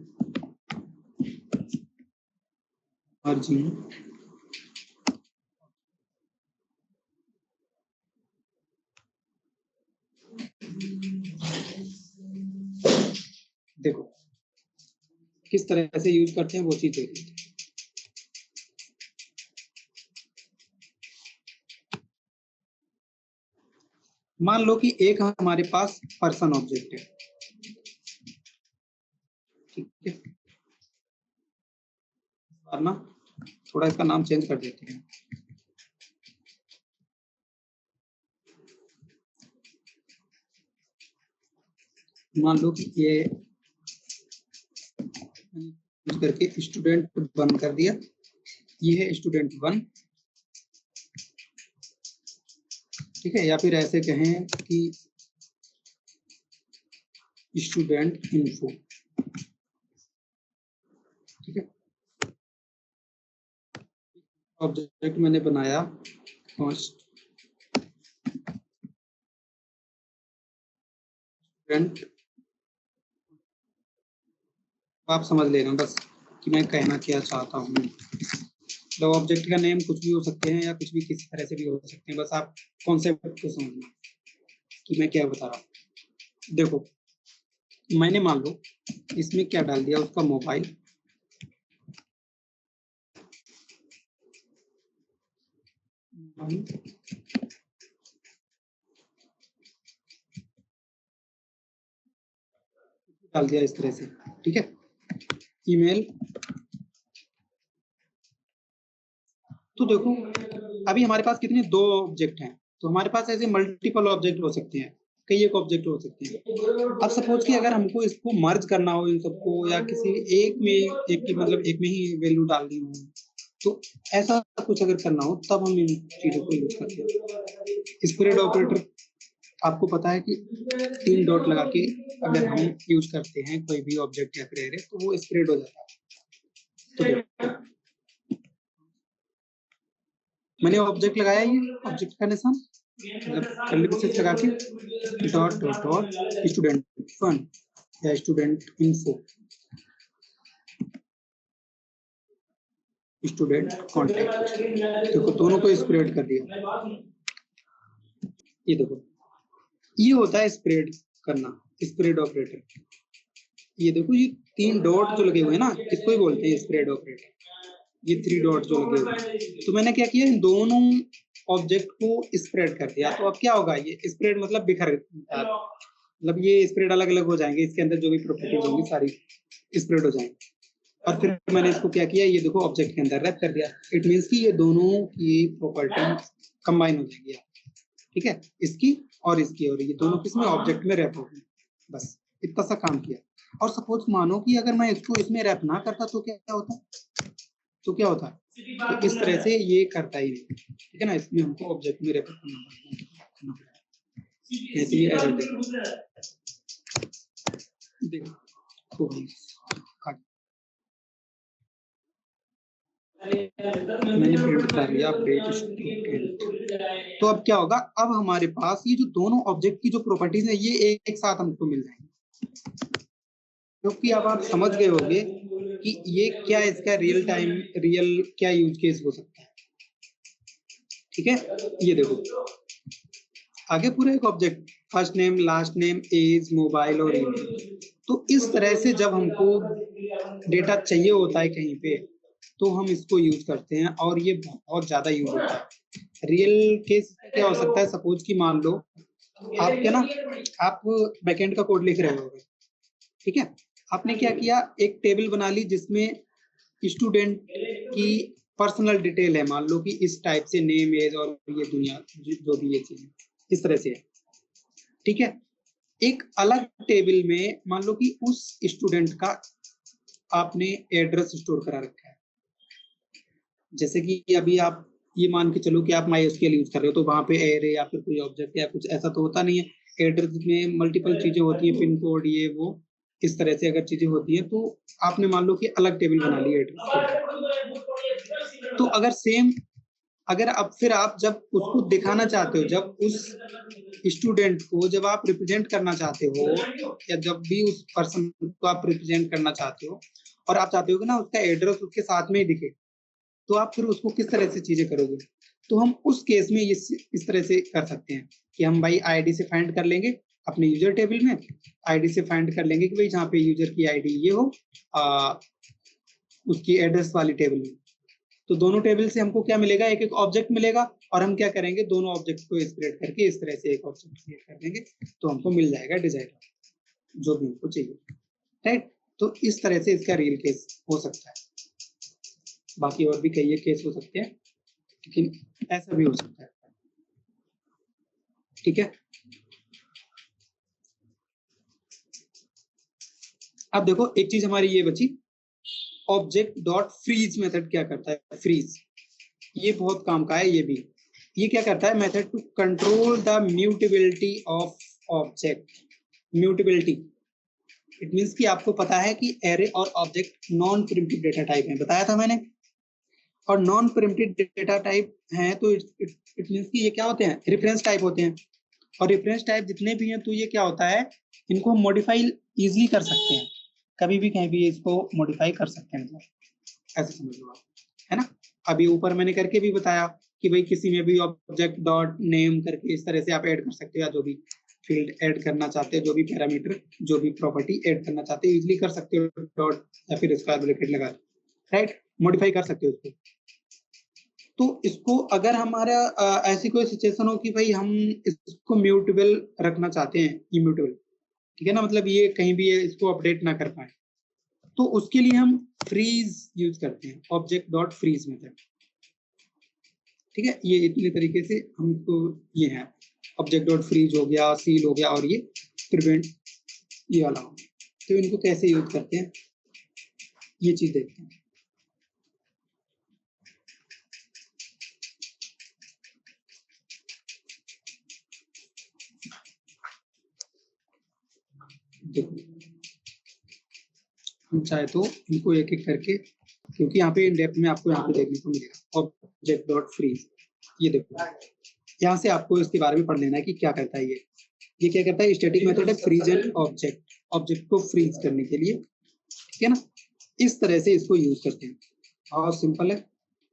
देखो किस तरह से यूज करते हैं वो चीज देखिए। मान लो कि एक हमारे पास पर्सन ऑब्जेक्ट है, ठीक है, ना थोड़ा इसका नाम चेंज कर देते हैं। मान लो कि ये करके स्टूडेंट 1 कर दिया, ये है स्टूडेंट 1। ठीक है, या फिर ऐसे कहें कि स्टूडेंट इन्फो। ठीक है, ऑब्जेक्ट मैंने बनाया फर्स्ट स्टूडेंट, आप समझ लेना बस कि मैं कहना क्या चाहता हूँ। मतलब ऑब्जेक्ट का नेम कुछ भी हो सकते हैं या कुछ भी किसी तरह से भी हो सकते हैं, बस आप कॉन्सेप्ट को समझना कि मैं क्या बता रहा हूँ। देखो मैंने मान लो इसमें क्या डाल दिया, उसका मोबाइल, डाल दिया इस तरह से, ठीक है। ईमेल, तो देखो अभी हमारे पास कितने, 2 ऑब्जेक्ट हैं, तो हमारे पास ऐसे मल्टीपल ऑब्जेक्ट हो सकते हैं, कई एक ऑब्जेक्ट हो सकते हैं। अब सपोज कि अगर हमको इसको मर्ज करना हो इन सबको, या किसी एक में, एक की मतलब एक में ही वैल्यू डालनी हो, तो ऐसा कुछ अगर करना हो तब हम इन चीजों को यूज करते हैं। स्प्रेड ऑपरेटर आपको पता है कि 3 डॉट लगा के अगर हम यूज करते हैं कोई भी ऑब्जेक्ट या फिर एरे, तो वो स्प्रेड हो जाता है। तो देखो मैंने ऑब्जेक्ट लगाया, ये ऑब्जेक्ट का निशान मतलब कर्ली ब्रेसेस लगा के डॉट डॉट डॉट स्टूडेंट 1 या स्टूडेंट इन्फो, स्टूडेंट कॉन्टैक्ट, देखो दोनों को स्प्रेड कर दिया। ये देखो ये होता है स्प्रेड करना, स्प्रेड ऑपरेटर। ये देखो ये 3 डॉट जो लगे हुए हैं ना, इसको ही बोलते हैं स्प्रेड ऑपरेटर। ये 3 डॉट जो लगे हुए हैं, तो मैंने क्या किया, इन दोनों ऑब्जेक्ट को स्प्रेड कर दिया। तो अब क्या होगा, ये स्प्रेड मतलब बिखर, मतलब ये स्प्रेड अलग अलग हो जाएंगे, इसके अंदर जो भी प्रॉपर्टीज होंगी सारी स्प्रेड हो जाएंगी। और फिर मैंने इसको क्या किया, ये देखो ऑब्जेक्ट के अंदर रैप कर दिया। इट मीन्स कि ये दोनों की प्रॉपर्टी कंबाइन हो जाएगी, ठीक है, इसकी और इसकी, और ये दोनों किसमें, ऑब्जेक्ट में रैप होगी। बस इतना सा काम किया। और सपोज मानो कि अगर मैं इसको इसमें रैप ना करता तो क्या होता, तो क्या होता, तो इस तरह से ये करता ही नहीं, ठीक है ना। इसमें हमको ऑब्जेक्ट में रैप करना पड़ेगा। ऐसे ये एरर देखो, मैंने प्रिंट कर लिया अपडेट स्टूडेंट। तो अब क्या होगा, अब हमारे पास ये जो दोनों ऑब्जेक्ट की जो प्रॉपर्टीज है ये एक साथ हमको मिल जाएंगे, क्योंकि अब आप समझ गए होंगे कि ये क्या, इसका रियल क्या यूज केस हो सकता है, ठीक है। ये देखो आगे पूरा एक object, first name, last name, age, mobile और ईमेल। तो इस तरह से जब हमको डेटा चाहिए होता है कहीं पे, तो हम इसको यूज करते हैं, और ये बहुत ज्यादा यूज होता है। रियल केस क्या हो सकता है, सपोज कि मान लो आप क्या ना, आप बैकएंड का कोड लिख रहे होगे, ठीक है। आपने क्या किया, एक टेबल बना ली जिसमें स्टूडेंट की पर्सनल डिटेल है, मान लो कि इस टाइप से नेम, एज और ये दुनिया जो भी ये चीज इस तरह से है, ठीक है। एक अलग टेबल में मान लो कि उस स्टूडेंट का आपने एड्रेस स्टोर करा रखा है। जैसे कि अभी आप ये मान के चलो कि आप MySQL यूज कर रहे हो, तो वहां पे एरे या फिर कोई ऑब्जेक्ट या कुछ ऐसा तो होता नहीं है। एड्रेस में मल्टीपल चीजें होती है, पिन कोड ये वो, इस तरह से अगर चीजें होती है, तो आपने मान लो कि अलग टेबल बना ली एड्रेस। तो अगर सेम, अगर अब फिर आप जब उसको दिखाना चाहते हो, जब उस स्टूडेंट को जब आप रिप्रेजेंट करना चाहते हो, या जब भी उस पर्सन को आप रिप्रेजेंट करना चाहते हो, और आप चाहते हो कि ना उसका एड्रेस उसके साथ में ही दिखे, तो आप फिर उसको किस तरह से चीजें करोगे। तो हम उस केस में इस तरह से कर सकते हैं कि हम भाई आईडी से फाइंड कर लेंगे अपने यूजर टेबल में, आईडी से फाइंड कर लेंगे कि भाई जहाँ पे यूजर की आईडी ये हो, उसकी एड्रेस वाली टेबल में। तो दोनों टेबल से हमको क्या मिलेगा, एक एक ऑब्जेक्ट मिलेगा, और हम क्या करेंगे, दोनों ऑब्जेक्ट को स्प्रेड करके इस तरह से एक ऑब्जेक्ट क्रिएट कर देंगे, तो हमको मिल जाएगा डिजाइन जो भी हमको चाहिए, राइट। तो इस तरह से इसका रियल केस हो सकता है। बाकी और भी कई केस हो सकते हैं, लेकिन ऐसा भी हो सकता है, ठीक है। अब देखो एक चीज हमारी ये बची, ऑब्जेक्ट डॉट फ्रीज मेथड क्या करता है, फ्रीज, ये बहुत काम का है। ये क्या करता है, method to control the mutability of object. Mutability it means कि आपको पता है कि एरे और object non primitive data type है, बताया था मैंने। और नॉन प्रिमिटिव डेटा टाइप है तो इट मींस कि ये क्या होते हैं, रेफरेंस टाइप होते हैं। और रेफरेंस टाइप जितने भी हैं तो ये क्या होता है, इनको हम मॉडिफाई इजीली कर सकते हैं, कभी भी कहीं भी इसको मॉडिफाई कर सकते हैं, मतलब ऐसे समझ लो आप, है ना। अभी ऊपर मैंने करके भी बताया कि भाई किसी में भी ऑब्जेक्ट डॉट नेम करके इस तरह से आप ऐड कर सकते हो, या जो भी फील्ड ऐड करना चाहते हो, जो भी पैरामीटर, जो भी प्रॉपर्टी ऐड करना चाहते हो, इजीली कर सकते हो, डॉट या फिर स्क्वायर ब्रैकेट लगा, राइट, मॉडिफाई कर सकते हो इसको। तो इसको अगर हमारा ऐसी कोई सिचुएशन हो कि भाई हम इसको म्यूटेबल रखना चाहते हैं, इम्यूटेबल, ठीक है ना, मतलब ये कहीं भी इसको अपडेट ना कर पाए, तो उसके लिए हम फ्रीज यूज करते हैं, ऑब्जेक्ट डॉट फ्रीज मेथड, ठीक है। ये इतने तरीके से हमको ये है, ऑब्जेक्ट डॉट फ्रीज हो गया, सील हो गया, और ये प्रिवेंट ये वाला हो गया। तो इनको कैसे यूज करते हैं ये चीज देखते हैं। देखो हम चाहे तो इनको एक एक करके, क्योंकि यहाँ पे इन डेप्थ में आपको यहाँ पे देखने को मिलेगा ऑब्जेक्ट डॉट फ्रीज, ये देखो यहाँ से आपको इसके बारे में पढ़ लेना है कि क्या करता है ये क्या करता है, स्टैटिक मेथड है फ्रीज एंड ऑब्जेक्ट को फ्रीज करने के लिए, ठीक है ना। इस तरह से इसको यूज करते हैं, और सिंपल है,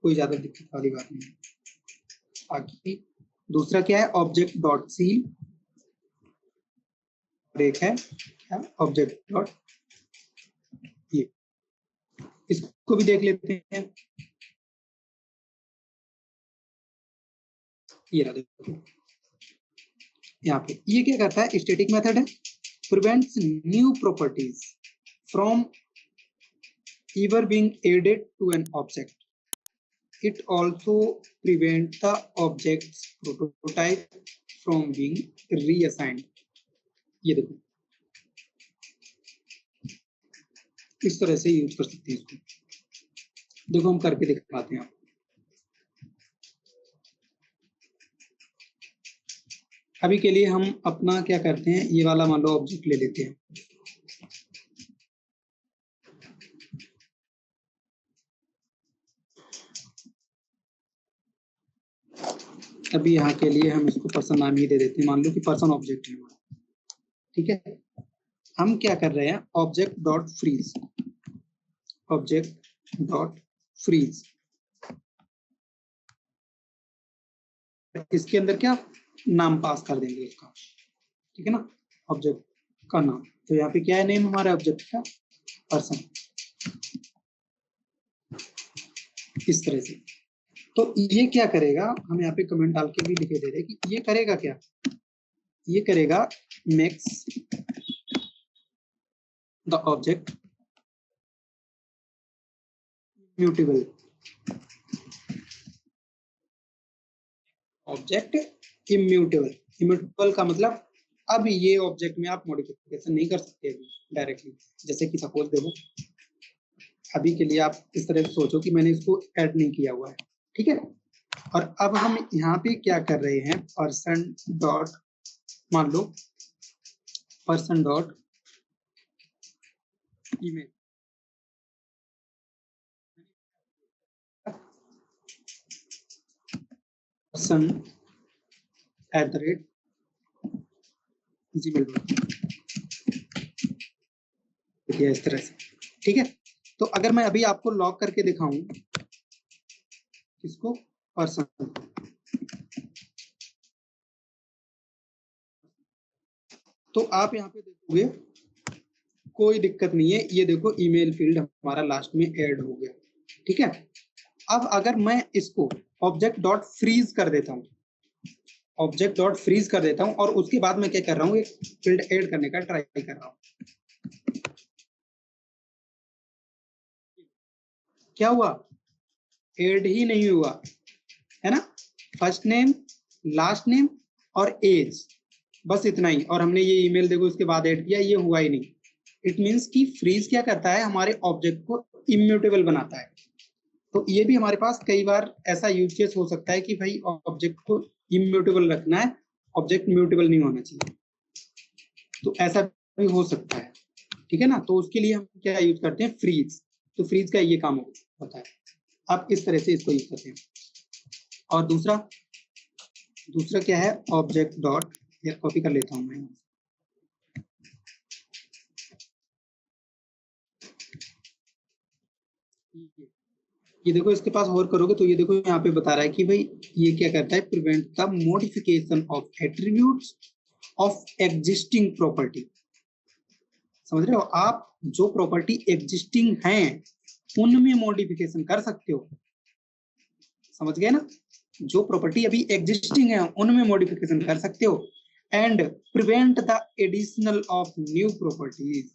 कोई ज्यादा दिक्कत वाली बात नहीं है। बाकी दूसरा क्या है, ऑब्जेक्ट डॉट सील, और एक है ऑब्जेक्ट डॉट, ये इसको भी देख लेते हैं। ये रहा देखो यहाँ पे, ये क्या करता है, स्टैटिक मेथड है, prevents new properties from ever being added to an object. It also prevents the object's prototype from being reassigned. ये देखो इस तरह से यूज कर सकते हैं इसको, देखो हम करके दिखाते हैं आपको। अभी के लिए हम अपना क्या करते हैं, ये वाला मान लो ऑब्जेक्ट ले लेते हैं, अभी यहाँ के लिए हम इसको पर्सन नाम ही दे देते हैं, मान लो कि पर्सन ऑब्जेक्ट है हमारा, ठीक है। हम क्या कर रहे हैं, object dot freeze, object dot freeze, इसके अंदर क्या नाम पास कर देंगे उसका, ठीक है ना, ऑब्जेक्ट का नाम। तो यहाँ पे क्या है नेम हमारा ऑब्जेक्ट का, पर्सन, इस तरह से। तो ये क्या करेगा, हम यहाँ पे कमेंट डाल के भी लिखे दे रहे हैं कि ये करेगा क्या, ये करेगा makes the object mutable, object immutable, immutable का मतलब अब ये ऑब्जेक्ट में आप मॉडिफिकेशन नहीं कर सकते अभी डायरेक्टली। जैसे कि सपोज देखो, अभी के लिए आप इस तरह से सोचो कि मैंने इसको ऐड नहीं किया हुआ है, ठीक है। और अब हम यहाँ पे क्या कर रहे हैं, पर्सन डॉट, मान लो person dot email, person @gmail.com, इस तरह से, ठीक है। तो अगर मैं अभी आपको लॉक करके दिखाऊं इसको, पर्सन, तो आप यहाँ पे देखोगे कोई दिक्कत नहीं है, ये देखो ईमेल फील्ड हमारा लास्ट में ऐड हो गया, ठीक है। अब अगर मैं इसको ऑब्जेक्ट डॉट फ्रीज कर देता हूँ, ऑब्जेक्ट डॉट फ्रीज कर देता हूँ, और उसके बाद मैं क्या कर रहा हूँ, एक फील्ड ऐड करने का ट्राई कर रहा हूँ, क्या हुआ, ऐड ही नहीं हुआ, है ना। फर्स्ट नेम, लास्ट नेम और एज, बस इतना ही, और हमने ये ईमेल देखो उसके बाद ऐड किया, ये हुआ ही नहीं। इट मींस कि फ्रीज क्या करता है, हमारे ऑब्जेक्ट को इम्यूटेबल बनाता है। तो ये भी हमारे पास कई बार ऐसा यूज केस हो सकता है कि भाई ऑब्जेक्ट को इम्यूटेबल रखना है, ऑब्जेक्ट म्यूटेबल नहीं होना चाहिए, तो ऐसा भी हो सकता है, ठीक है ना। तो उसके लिए हम क्या यूज करते हैं, फ्रीज। तो फ्रीज का ये काम होता है, आप इस तरह से इसको यूज करते हैं। और दूसरा क्या है, ऑब्जेक्ट डॉट यार कॉपी कर लेता हूँ मैं। ये देखो इसके पास और करोगे तो ये देखो यहाँ पे बता रहा है कि भाई ये क्या करता है, prevent the modification of attributes of existing property. समझ रहे हो, आप जो प्रॉपर्टी एग्जिस्टिंग हैं उनमें मॉडिफिकेशन कर सकते हो। समझ गए ना, जो प्रॉपर्टी अभी एग्जिस्टिंग है उनमें मॉडिफिकेशन कर सकते हो। And prevent the additional of new properties,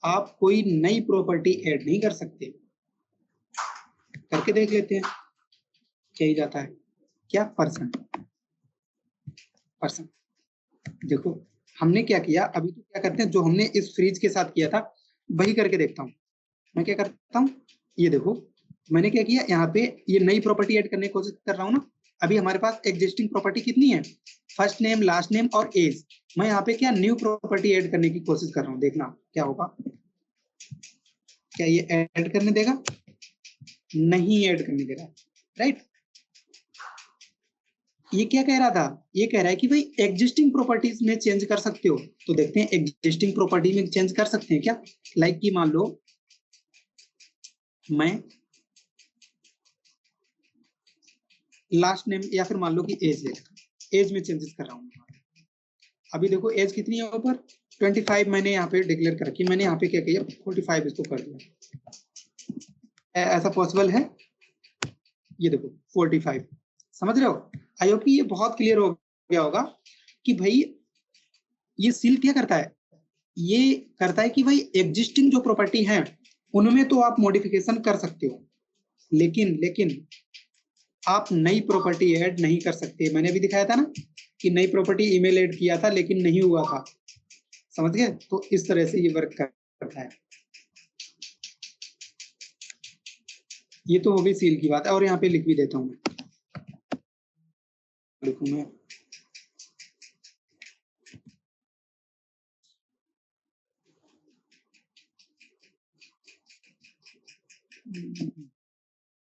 आप कोई नई प्रॉपर्टी ऐड नहीं कर सकते। करके देख लेते हैं क्या ही जाता है। क्या परसेंट, देखो हमने क्या किया, अभी तो क्या करते हैं, जो हमने इस फ्रीज के साथ किया था वही करके देखता हूँ। मैं क्या करता हूँ, ये देखो मैंने क्या किया, यहाँ पे ये नई प्रॉपर्टी ऐड करने की कोशिश कर रहा हूँ ना। अभी हमारे पास एग्जिस्टिंग प्रॉपर्टी कितनी है, फर्स्ट नेम, लास्ट नेम और एज। मैं यहाँ पे क्या न्यू प्रॉपर्टी ऐड करने की कोशिश कर रहा हूँ, देखना क्या होगा। क्या ये ऐड करने देगा, नहीं ऐड करने देगा, राइट। ये क्या कह रहा था, ये कह रहा है कि भाई एग्जिस्टिंग प्रॉपर्टीज में चेंज कर सकते हो। तो देखते हैं एग्जिस्टिंग प्रॉपर्टी में चेंज कर सकते हैं क्या। लाइक कि मान लो मैं लास्ट नेम या फिर मान लो कि एज है, एज में चेंजेस कर रहा हूँ। अभी देखो एज कितनी है ऊपर, 25 मैंने यहाँ पे डिक्लेयर कर रखी, मैंने यहाँ पे क्या किया 45 इसको कर दिया। ऐसा पॉसिबल है, ये देखो 45। समझ रहे हो, आई होप कि ये बहुत क्लियर हो गया होगा कि भाई ये सील क्या करता है, ये करता है कि भाई एग्जिस्टिंग जो प्रॉपर्टी है उनमें तो आप मॉडिफिकेशन कर सकते हो, लेकिन आप नई प्रॉपर्टी ऐड नहीं कर सकते। मैंने भी दिखाया था ना कि नई प्रॉपर्टी ईमेल ऐड किया था लेकिन नहीं हुआ था। समझ गए, तो इस तरह से ये वर्क करता है। ये तो हो गई सील की बात है, और यहाँ पे लिख भी देता हूँ मैं, लिखूँ मैं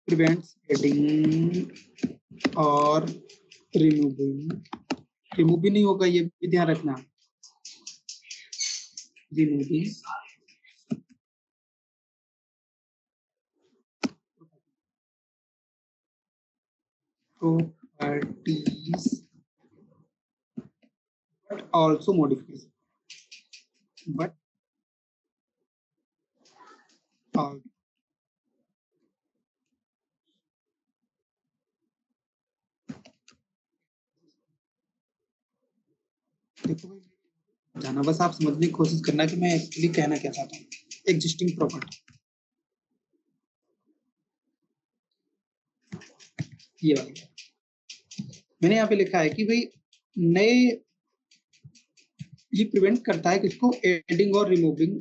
prevents adding और रिमूविंग, रिमूव भी नहीं होगा, ये भी ध्यान रखना, removing properties but also modification, but देखो जाना, बस आप समझने की कोशिश करना कि मैं एक्चुअली कहना क्या चाहता हूँ। एग्जिस्टिंग प्रॉपर्टी ये वाली मैंने यहाँ पे लिखा है कि भाई नए, ये प्रिवेंट करता है किसको, एडिंग और रिमूविंग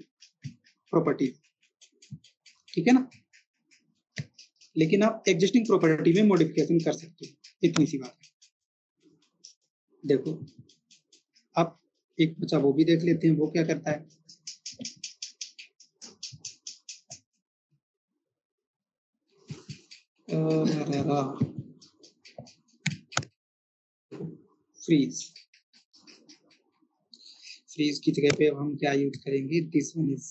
प्रॉपर्टी, ठीक है ना। लेकिन आप एग्जिस्टिंग प्रॉपर्टी में मॉडिफिकेशन कर सकते हो, इतनी सी बात है। देखो अब एक बच्चा वो भी देख लेते हैं, वो क्या करता है। फ्रीज, फ्रीज की जगह पे अब हम क्या यूज करेंगे, दिस वन इज,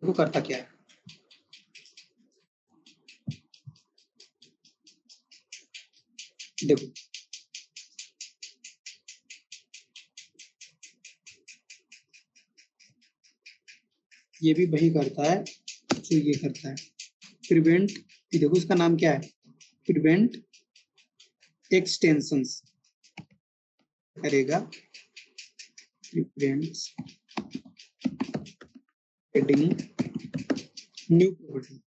वो करता क्या है, देखो ये भी वही करता है जो ये करता है, प्रिवेंट। देखो इसका नाम क्या है, प्रिवेंट एक्सटेंशंस करेगा, प्रिवेंट्स एडिंग न्यू प्रॉपर्टी।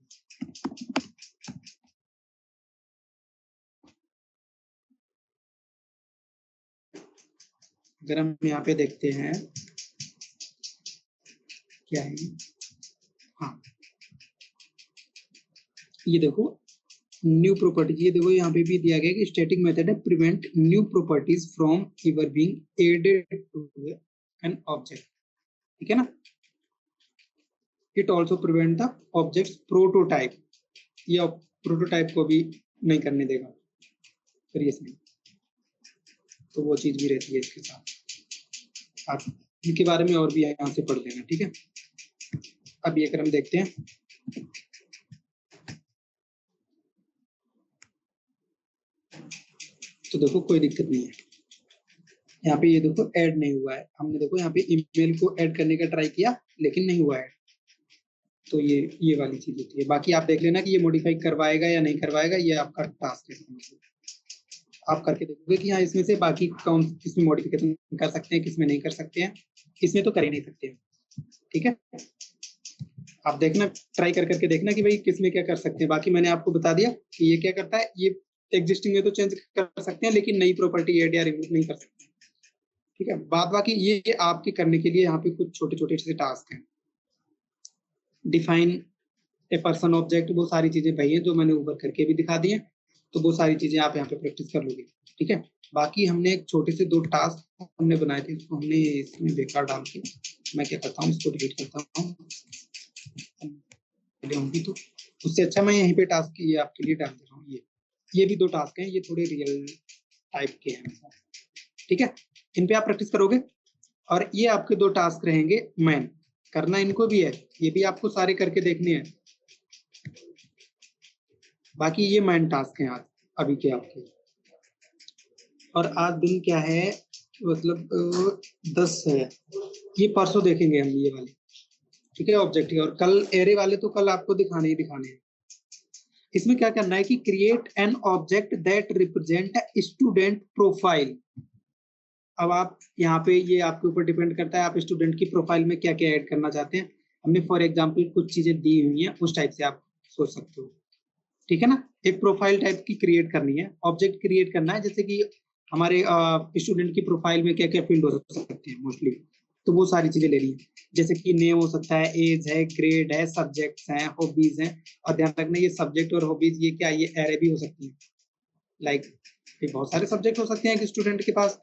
अगर हम यहाँ पे देखते हैं क्या है, हाँ ये देखो न्यू प्रॉपर्टी, ये देखो यहाँ पे भी दिया गया कि स्टैटिक मेथड है prevent new properties from ever being added to an object, ठीक है ना। It also prevent the object prototype, ये प्रोटोटाइप को भी नहीं करने देगा, फिर ये सही, तो वो चीज भी रहती है इसके साथ। आप इनके बारे में और भी यहाँ से पढ़ लेना, ठीक है। अब ये क्रम देखते हैं। तो देखो कोई दिक्कत नहीं है, यहाँ पे ये देखो ऐड नहीं हुआ है, हमने देखो यहाँ पे ईमेल को ऐड करने का ट्राई किया लेकिन नहीं हुआ है, तो ये वाली चीज होती है। बाकी आप देख लेना कि ये मॉडिफाई करवाएगा या नहीं करवाएगा, ये आपका टास्क है। आप करके देखोगे कि हाँ इसमें से बाकी कौन किसमें मॉडिफिकेशन कर सकते हैं, किसमें नहीं कर सकते हैं, इसमें तो कर ही नहीं सकते हैं, ठीक है। आप देखना, ट्राई करके देखना कि भाई किसमें क्या कर सकते हैं। बाकी मैंने आपको बता दिया कि ये क्या करता है, ये एग्जिस्टिंग में तो चेंज कर सकते हैं लेकिन नई प्रॉपर्टी ऐड या रिमूव नहीं कर सकते, ठीक है। बाद बाकी ये आपके करने के लिए यहाँ पे कुछ छोटे छोटे से टास्क हैं। डिफाइन ए पर्सन ऑब्जेक्ट, वो सारी चीजें भाई है जो मैंने ऊपर करके भी दिखा दी है, तो वो सारी चीजें आप यहाँ पे प्रैक्टिस कर लोगे, ठीक है। बाकी हमने एक छोटे से 2 टास्क हमने बनाए थे, तो हमने इसमें बेकार डाल के मैं क्या करता हूँ, इसको डिलीट करता हूँ होंगी, तो उससे अच्छा मैं यहीं पे टास्क ये आपके लिए डाल दे रहा हूँ। ये भी 2 टास्क हैं, ये थोड़े रियल टाइप के हैं, ठीक है। इन पे आप प्रैक्टिस करोगे और ये आपके 2 टास्क रहेंगे मैन, करना इनको भी है, ये भी आपको सारे करके देखने हैं। बाकी ये मैन टास्क हैं आज अभी के आपके। और आज दिन क्या है, मतलब 10 है, ये परसों देखेंगे हम ये वाले, ठीक है, ऑब्जेक्टिव। और कल एरे वाले तो कल आपको दिखाने ही दिखाने हैं। इसमें क्या करना है कि create an object that represent student profile. अब आप यहाँ पे ये आपके ऊपर डिपेंड करता है, आप स्टूडेंट की प्रोफाइल में क्या क्या ऐड करना चाहते हैं। हमने फॉर एग्जांपल कुछ चीजें दी हुई हैं, उस टाइप से आप सोच सकते हो, ठीक है ना। एक प्रोफाइल टाइप की क्रिएट करनी है, ऑब्जेक्ट क्रिएट करना है, जैसे कि हमारे स्टूडेंट की प्रोफाइल में क्या क्या फील्ड हो सकते हैं मोस्टली, तो वो सारी चीजें लेनी है। जैसे कि नेम हो सकता है, एज है, ग्रेड है, सब्जेक्ट्स हैं, हॉबीज हैं। और ध्यान रखना ये सब्जेक्ट और हॉबीज ये क्या, ये एरे भी हो सकती है। लाइक बहुत सारे सब्जेक्ट हो सकते हैं एक स्टूडेंट के पास,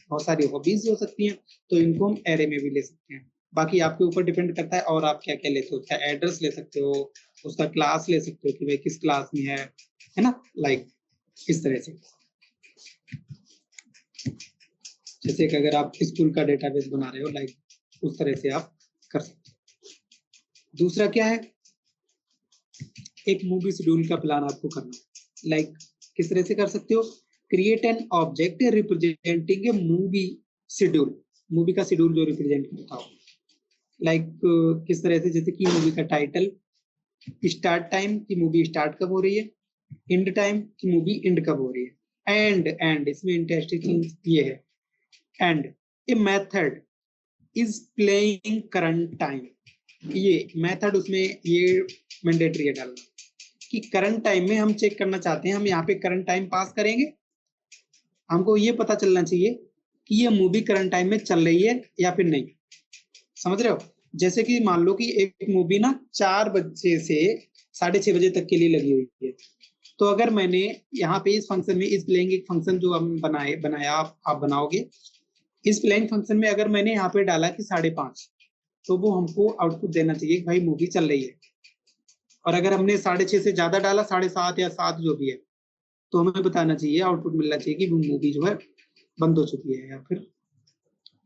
बहुत सारी हॉबीज हो सकती हैं, तो इनको हम एरे में भी ले सकते हैं। बाकी आपके ऊपर डिपेंड करता है और आप क्या क्या लेते हो, क्या एड्रेस ले सकते हो, उसका क्लास ले सकते हो कि भाई किस क्लास में है ना, लाइक इस तरह से। जैसे कि अगर आप स्कूल का डेटाबेस बना रहे हो, लाइक उस तरह से आप कर सकते हो। दूसरा क्या है, एक मूवी शेड्यूल का प्लान आपको करना है। लाइक किस तरह से कर सकते हो, create an object representing A movie schedule, movie का शेड्यूल जो रिप्रेजेंट करता हो। लाइक किस तरह से, जैसे कि मूवी का टाइटल, स्टार्ट टाइम की मूवी स्टार्ट कब हो रही है, एंड टाइम की मूवी एंड कब हो रही है, एंड इसमें इंटरेस्टिंग चीज ये है, and a method is playing current time. ये मेथड उसमें ये मैंडेटरी है डालना कि करंट टाइम में हम चेक करना चाहते हैं, हम यहाँ पे करंट टाइम पास करेंगे, हमको ये पता चलना चाहिए कि ये मूवी करंट टाइम में चल रही है या फिर नहीं, समझ रहे हो। जैसे कि मान लो कि एक मूवी ना 4 बजे से 6:30 बजे तक के लिए लगी हुई है, तो अगर मैंने यहाँ पे इस फंक्शन में इस प्लेइंग एक फंक्शन जो हम बनाया आप बनाओगे, इस प्लेइंग फंक्शन में अगर मैंने यहाँ पे डाला कि 5:30, तो वो हमको आउटपुट देना चाहिए कि भाई मूवी चल रही है। और अगर हमने 6:30 से ज्यादा डाला, 7:30 या 7 जो भी है, तो हमें बताना चाहिए, आउटपुट मिलना चाहिए कि वो मूवी जो है बंद हो चुकी है या फिर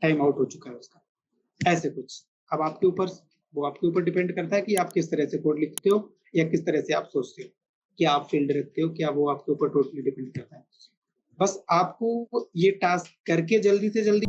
टाइम आउट हो चुका है उसका, ऐसे कुछ। अब आपके ऊपर, वो आपके ऊपर डिपेंड करता है कि आप किस तरह से कोड लिखते हो या किस तरह से आप सोचते हो, क्या आप फील्ड रखते हो, क्या वो आपके ऊपर टोटली डिपेंड करता है। बस आपको ये टास्क करके जल्दी से जल्दी